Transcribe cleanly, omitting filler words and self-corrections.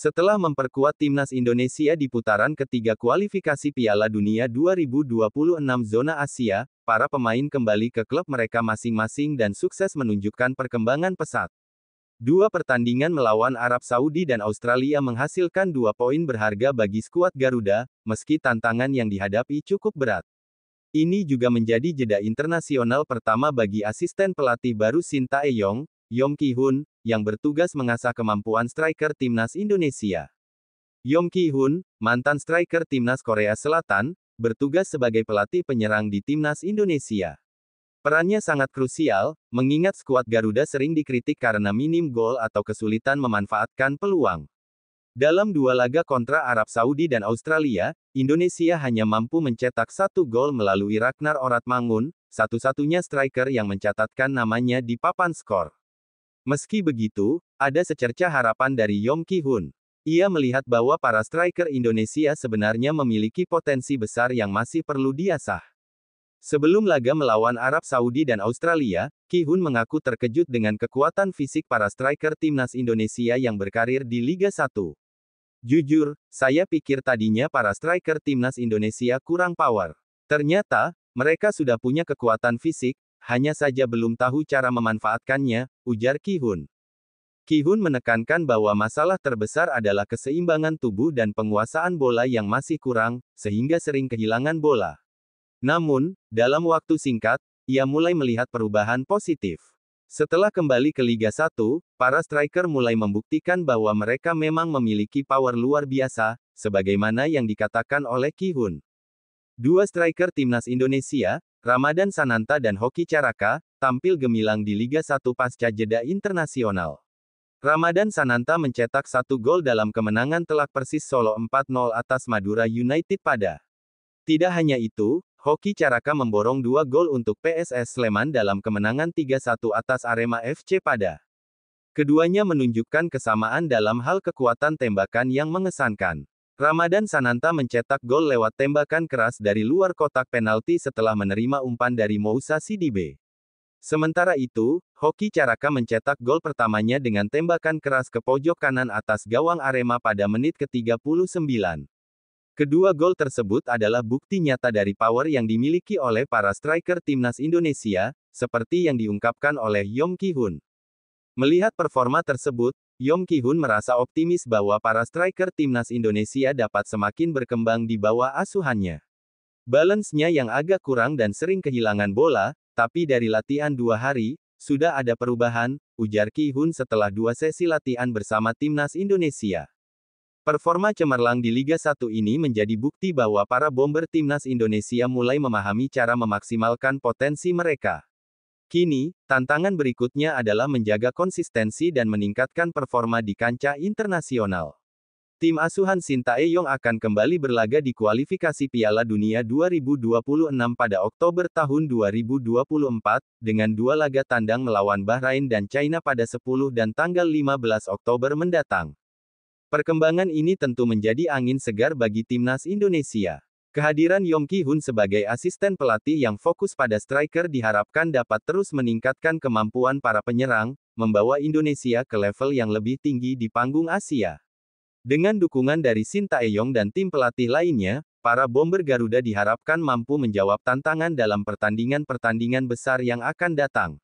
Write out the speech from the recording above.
Setelah memperkuat timnas Indonesia di putaran ketiga kualifikasi Piala Dunia 2026 zona Asia, para pemain kembali ke klub mereka masing-masing dan sukses menunjukkan perkembangan pesat. Dua pertandingan melawan Arab Saudi dan Australia menghasilkan 2 poin berharga bagi skuad Garuda, meski tantangan yang dihadapi cukup berat. Ini juga menjadi jeda internasional pertama bagi asisten pelatih baru Shin Tae-yong, Yong Ki-hun, yang bertugas mengasah kemampuan striker timnas Indonesia. Yong Ki-hun, mantan striker timnas Korea Selatan, bertugas sebagai pelatih penyerang di timnas Indonesia. Perannya sangat krusial, mengingat skuad Garuda sering dikritik karena minim gol atau kesulitan memanfaatkan peluang. Dalam 2 laga kontra Arab Saudi dan Australia, Indonesia hanya mampu mencetak 1 gol melalui Ragnar Oratmangun, satu-satunya striker yang mencatatkan namanya di papan skor. Meski begitu, ada secercah harapan dari Yong Ki-hun. Ia melihat bahwa para striker Indonesia sebenarnya memiliki potensi besar yang masih perlu diasah. Sebelum laga melawan Arab Saudi dan Australia, Ki-hun mengaku terkejut dengan kekuatan fisik para striker timnas Indonesia yang berkarir di Liga 1. Jujur, saya pikir tadinya para striker timnas Indonesia kurang power. Ternyata, mereka sudah punya kekuatan fisik, hanya saja belum tahu cara memanfaatkannya, ujar Ki-hun. Ki-hun menekankan bahwa masalah terbesar adalah keseimbangan tubuh dan penguasaan bola yang masih kurang, sehingga sering kehilangan bola. Namun, dalam waktu singkat, ia mulai melihat perubahan positif. Setelah kembali ke Liga 1, para striker mulai membuktikan bahwa mereka memang memiliki power luar biasa, sebagaimana yang dikatakan oleh Ki-hun. 2 striker timnas Indonesia, Ramadan Sananta dan Hoki Caraka, tampil gemilang di Liga 1 pasca jeda internasional. Ramadan Sananta mencetak 1 gol dalam kemenangan telak Persis Solo 4-0 atas Madura United pada. Tidak hanya itu, Hoki Caraka memborong 2 gol untuk PSS Sleman dalam kemenangan 3-1 atas Arema FC pada. Keduanya menunjukkan kesamaan dalam hal kekuatan tembakan yang mengesankan. Ramadan Sananta mencetak gol lewat tembakan keras dari luar kotak penalti setelah menerima umpan dari Moussa Sidibe. Sementara itu, Hoki Caraka mencetak gol pertamanya dengan tembakan keras ke pojok kanan atas gawang Arema pada menit ke-39. Kedua gol tersebut adalah bukti nyata dari power yang dimiliki oleh para striker timnas Indonesia, seperti yang diungkapkan oleh Yong Ki-hun. Melihat performa tersebut, Yong Ki-hun merasa optimis bahwa para striker timnas Indonesia dapat semakin berkembang di bawah asuhannya. Balance-nya yang agak kurang dan sering kehilangan bola, tapi dari latihan 2 hari, sudah ada perubahan, ujar Ki-hun setelah 2 sesi latihan bersama timnas Indonesia. Performa cemerlang di Liga 1 ini menjadi bukti bahwa para bomber timnas Indonesia mulai memahami cara memaksimalkan potensi mereka. Kini, tantangan berikutnya adalah menjaga konsistensi dan meningkatkan performa di kancah internasional. Tim asuhan Shin Tae-yong akan kembali berlaga di kualifikasi Piala Dunia 2026 pada Oktober tahun 2024, dengan 2 laga tandang melawan Bahrain dan China pada 10 dan tanggal 15 Oktober mendatang. Perkembangan ini tentu menjadi angin segar bagi timnas Indonesia. Kehadiran Yong Ki-hun sebagai asisten pelatih yang fokus pada striker diharapkan dapat terus meningkatkan kemampuan para penyerang, membawa Indonesia ke level yang lebih tinggi di panggung Asia. Dengan dukungan dari Shin Tae-yong dan tim pelatih lainnya, para bomber Garuda diharapkan mampu menjawab tantangan dalam pertandingan-pertandingan besar yang akan datang.